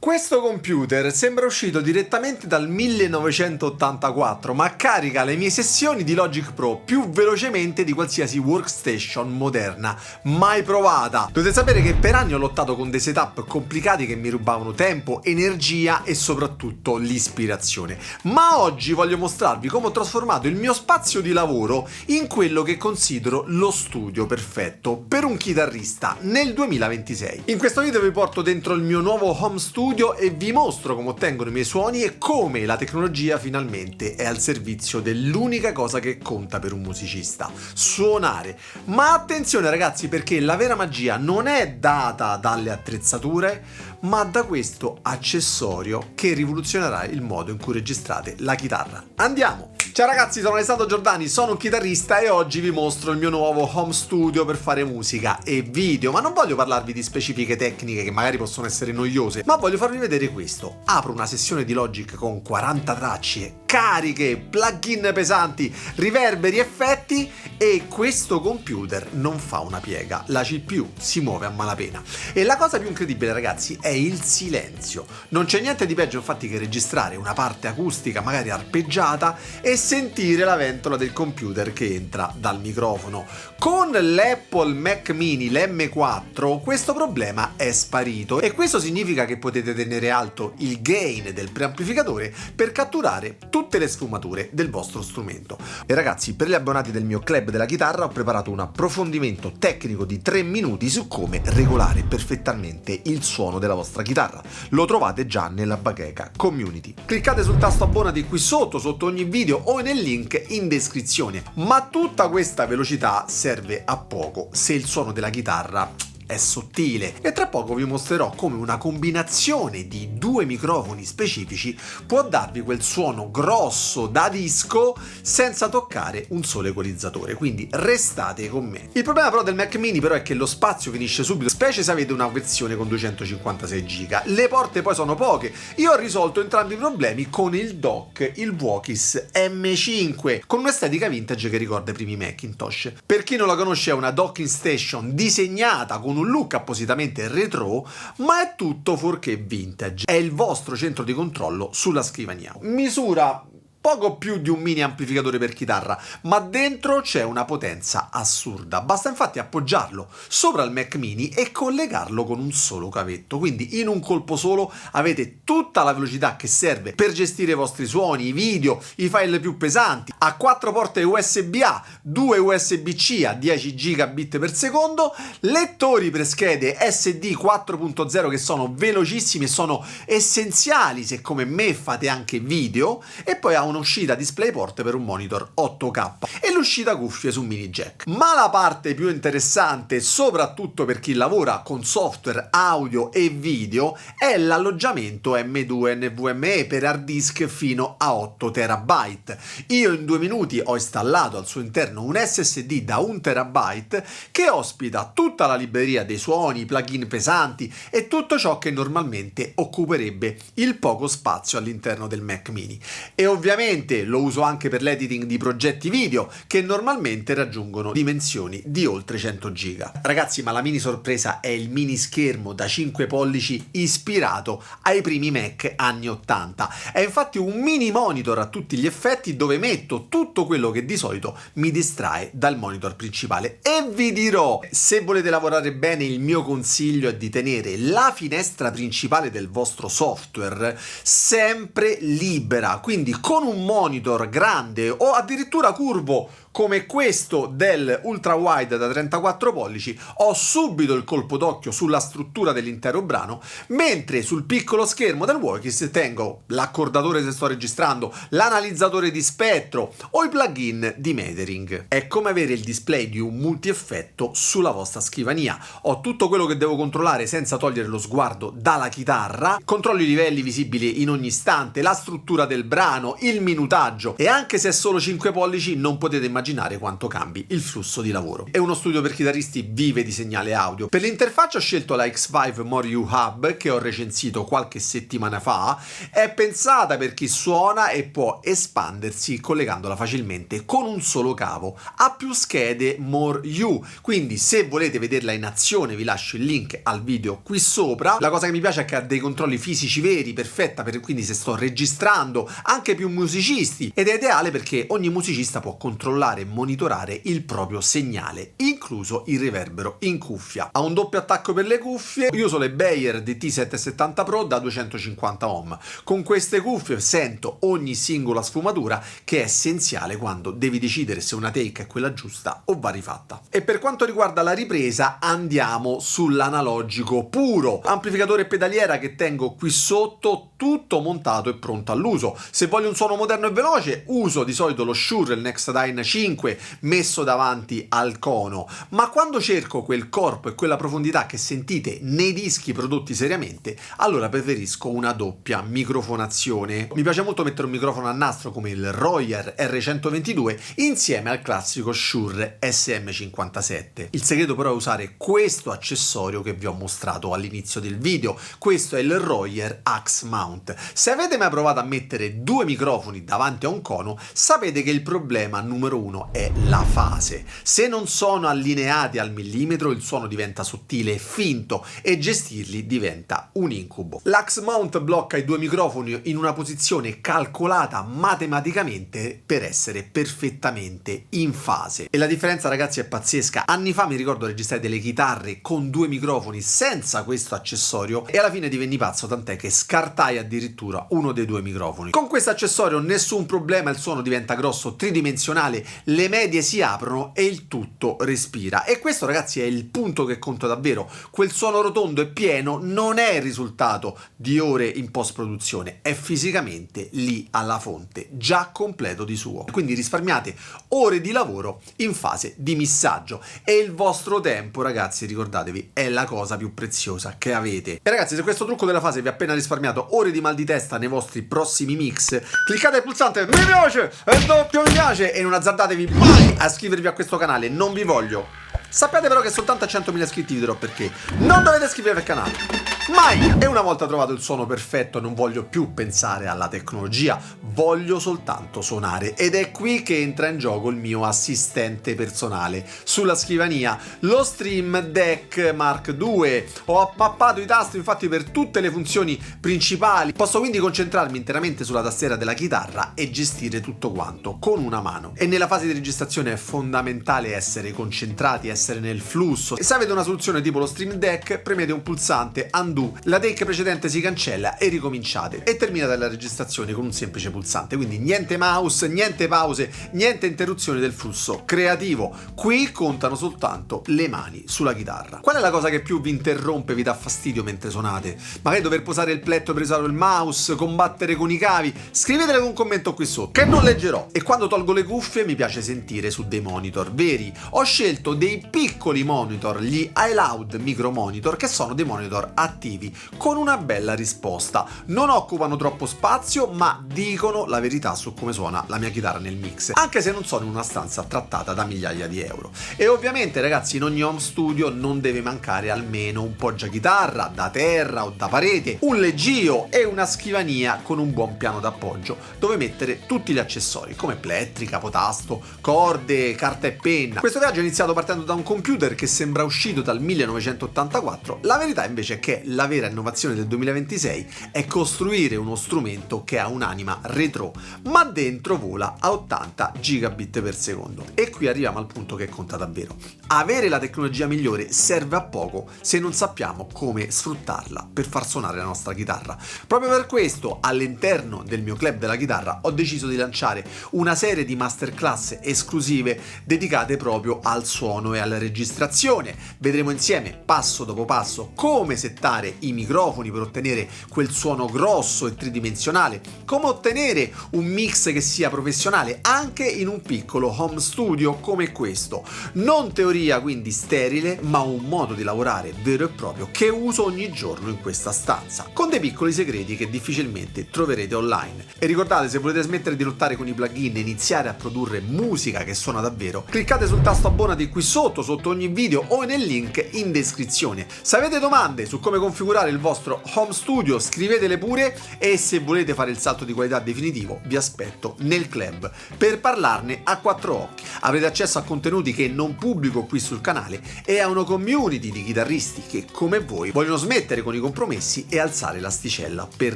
Questo computer sembra uscito direttamente dal 1984, ma carica le mie sessioni di Logic Pro più velocemente di qualsiasi workstation moderna mai provata. Dovete sapere che per anni ho lottato con dei setup complicati che mi rubavano tempo, energia e soprattutto l'ispirazione. Ma oggi voglio mostrarvi come ho trasformato il mio spazio di lavoro in quello che considero lo studio perfetto per un chitarrista nel 2026. In questo video vi porto dentro il mio nuovo home studio e vi mostro come ottengono i miei suoni e come la tecnologia finalmente è al servizio dell'unica cosa che conta per un musicista: suonare. Ma attenzione ragazzi, perché la vera magia non è data dalle attrezzature, ma da questo accessorio che rivoluzionerà il modo in cui registrate la chitarra. Andiamo! Ciao ragazzi, sono Alessandro Giordani, sono un chitarrista e oggi vi mostro il mio nuovo home studio per fare musica e video. Ma non voglio parlarvi di specifiche tecniche che magari possono essere noiose, ma voglio farvi vedere questo. Apro una sessione di Logic con 40 tracce, cariche, plugin pesanti, riverberi, effetti, e questo computer non fa una piega. La CPU si muove a malapena. E la cosa più incredibile ragazzi è il silenzio. Non c'è niente di peggio infatti che registrare una parte acustica magari arpeggiata e sentire la ventola del computer che entra dal microfono. Con l'Apple Mac Mini, l'M4, questo problema è sparito e questo significa che potete tenere alto il gain del preamplificatore per catturare tutte le sfumature del vostro strumento. E ragazzi, per gli abbonati del mio club della chitarra ho preparato un approfondimento tecnico di 3 minuti su come regolare perfettamente il suono della vostra chitarra. Lo trovate già nella bacheca community. Cliccate sul tasto abbonati qui sotto ogni video o nel link in descrizione. Ma tutta questa velocità serve a poco se il suono della chitarra è sottile, e tra poco vi mostrerò come una combinazione di 2 microfoni specifici può darvi quel suono grosso da disco senza toccare un solo equalizzatore, quindi restate con me. Il problema però del Mac Mini però è che lo spazio finisce subito, specie se avete una versione con 256 GB. Le porte poi sono poche. Io ho risolto entrambi i problemi con il dock, il Voukis M5, con un'estetica vintage che ricorda i primi Macintosh. Per chi non la conosce, è una docking station disegnata con un look appositamente retro, ma è tutto fuorché vintage. È il vostro centro di controllo sulla scrivania. Misura poco più di un mini amplificatore per chitarra, ma dentro c'è una potenza assurda. Basta infatti appoggiarlo sopra il Mac Mini e collegarlo con un solo cavetto, quindi in un colpo solo avete tutta la velocità che serve per gestire i vostri suoni, i video, i file più pesanti. Ha 4 porte USB-A, 2 USB-C a 10 gigabit per secondo, lettori per schede SD 4.0 che sono velocissimi e sono essenziali se come me fate anche video, e poi ha un'uscita DisplayPort per un monitor 8K e l'uscita cuffie su mini jack. Ma la parte più interessante, soprattutto per chi lavora con software audio e video, è l'alloggiamento M2 NVMe per hard disk fino a 8 TB. Io in 2 minuti ho installato al suo interno un SSD da 1 TB che ospita tutta la libreria dei suoni, i plugin pesanti e tutto ciò che normalmente occuperebbe il poco spazio all'interno del Mac Mini. E ovviamente lo uso anche per l'editing di progetti video che normalmente raggiungono dimensioni di oltre 100 giga. Ragazzi, ma la mini sorpresa è il mini schermo da 5 pollici ispirato ai primi Mac anni 80. È infatti un mini monitor a tutti gli effetti dove metto tutto quello che di solito mi distrae dal monitor principale. E vi dirò, se volete lavorare bene, il mio consiglio è di tenere la finestra principale del vostro software sempre libera, quindi con un monitor grande o addirittura curvo come questo del ultra wide da 34 pollici ho subito il colpo d'occhio sulla struttura dell'intero brano, mentre sul piccolo schermo del Voukis tengo l'accordatore se sto registrando, l'analizzatore di spettro o i plugin di metering. È come avere il display di un multi-effetto sulla vostra scrivania. Ho tutto quello che devo controllare senza togliere lo sguardo dalla chitarra, controllo i livelli visibili in ogni istante, la struttura del brano, il minutaggio, e anche se è solo 5 pollici non potete immaginare immaginare quanto cambi il flusso di lavoro. E uno studio per chitarristi vive di segnale audio. Per l'interfaccia ho scelto la X5 More U Hub, che ho recensito qualche settimana fa. È pensata per chi suona e può espandersi collegandola facilmente con un solo cavo. Ha più schede More U, quindi se volete vederla in azione vi lascio il link al video qui sopra. La cosa che mi piace è che ha dei controlli fisici veri, perfetta per quindi se sto registrando anche più musicisti, ed è ideale perché ogni musicista può controllare e monitorare il proprio segnale, incluso il riverbero in cuffia. Ha un doppio attacco per le cuffie. Io uso le Beyer DT770 Pro da 250 ohm. Con queste cuffie sento ogni singola sfumatura, che è essenziale quando devi decidere se una take è quella giusta o va rifatta. E per quanto riguarda la ripresa andiamo sull'analogico puro, amplificatore e pedaliera che tengo qui sotto, tutto montato e pronto all'uso. Se voglio un suono moderno e veloce uso di solito lo Shure, il Nexadyne 5 messo davanti al cono, ma quando cerco quel corpo e quella profondità che sentite nei dischi prodotti seriamente, allora preferisco una doppia microfonazione. Mi piace molto mettere un microfono a nastro come il Royer R122 insieme al classico Shure SM57. Il segreto però è usare questo accessorio che vi ho mostrato all'inizio del video. Questo è il Royer Axe Mount. Se avete mai provato a mettere due microfoni davanti a un cono, sapete che il problema numero uno è la fase. Se non sono allineati al millimetro, il suono diventa sottile e finto e gestirli diventa un incubo. L'Axe Mount blocca i due microfoni in una posizione calcolata matematicamente per essere perfettamente in fase. E la differenza, ragazzi, è pazzesca. Anni fa mi ricordo registrare delle chitarre con due microfoni senza questo accessorio e alla fine divenni pazzo, tant'è che scartai addirittura uno dei due microfoni. Con questo accessorio nessun problema, il suono diventa grosso, tridimensionale, le medie si aprono e il tutto respira. E questo, ragazzi, è il punto che conta davvero. Quel suono rotondo e pieno non è il risultato di ore in post-produzione, è fisicamente lì alla fonte, già completo di suo. Quindi risparmiate ore di lavoro in fase di missaggio e il vostro tempo, ragazzi, ricordatevi, è la cosa più preziosa che avete. E ragazzi, se questo trucco della fase vi ha appena risparmiato ore di mal di testa nei vostri prossimi mix, cliccate il pulsante mi piace e doppio mi piace e non azzardatevi mai a iscrivervi a questo canale, non vi voglio. Sappiate però che soltanto a 100.000 iscritti vi dirò perché. Non dovete iscrivervi al canale mai! E una volta trovato il suono perfetto non voglio più pensare alla tecnologia, voglio soltanto suonare. Ed è qui che entra in gioco il mio assistente personale. Sulla scrivania lo Stream Deck Mark II. Ho mappato i tasti infatti per tutte le funzioni principali. Posso quindi concentrarmi interamente sulla tastiera della chitarra e gestire tutto quanto con una mano. E nella fase di registrazione è fondamentale essere concentrati, essere nel flusso. E se avete una soluzione tipo lo Stream Deck, premete un pulsante undo, la take precedente si cancella e ricominciate. E terminate la registrazione con un semplice pulsante. Quindi niente mouse, niente pause, niente interruzioni del flusso creativo. Qui contano soltanto le mani sulla chitarra. Qual è la cosa che più vi interrompe, vi dà fastidio mentre suonate? Magari dover posare il pletto per usare il mouse, combattere con i cavi? Scrivetelo con un commento qui sotto che non leggerò. E quando tolgo le cuffie mi piace sentire su dei monitor veri. Ho scelto dei piccoli monitor, gli iLoud Micro Monitor, che sono dei monitor attivi con una bella risposta. Non occupano troppo spazio ma dicono la verità su come suona la mia chitarra nel mix, anche se non sono in una stanza trattata da migliaia di euro. E ovviamente, ragazzi, in ogni home studio non deve mancare almeno un poggiachitarra da terra o da parete, un leggio e una scrivania con un buon piano d'appoggio dove mettere tutti gli accessori come plettri, capotasto, corde, carta e penna. Questo viaggio è iniziato partendo da un computer che sembra uscito dal 1984. La verità invece è che la vera innovazione del 2026 è costruire uno strumento che ha un'anima retro, ma dentro vola a 80 gigabit per secondo. E qui arriviamo al punto che conta davvero. Avere la tecnologia migliore serve a poco se non sappiamo come sfruttarla per far suonare la nostra chitarra. Proprio per questo, all'interno del mio club della chitarra, ho deciso di lanciare una serie di masterclass esclusive dedicate proprio al suono e alla registrazione. Vedremo insieme, passo dopo passo, come settare selezionare i microfoni per ottenere quel suono grosso e tridimensionale, come ottenere un mix che sia professionale anche in un piccolo home studio come questo. Non teoria quindi sterile, ma un modo di lavorare vero e proprio che uso ogni giorno in questa stanza, con dei piccoli segreti che difficilmente troverete online. E ricordate, se volete smettere di lottare con i plugin e iniziare a produrre musica che suona davvero, cliccate sul tasto abbonati qui sotto ogni video o nel link in descrizione. Se avete domande su come configurare il vostro home studio, scrivetele pure, e se volete fare il salto di qualità definitivo vi aspetto nel club per parlarne a quattro occhi. Avrete accesso a contenuti che non pubblico qui sul canale e a una community di chitarristi che, come voi, vogliono smettere con i compromessi e alzare l'asticella per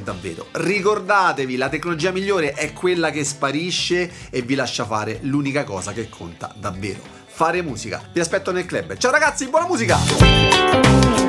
davvero. Ricordatevi, la tecnologia migliore è quella che sparisce e vi lascia fare l'unica cosa che conta davvero: fare musica. Vi aspetto nel club. Ciao ragazzi, buona musica!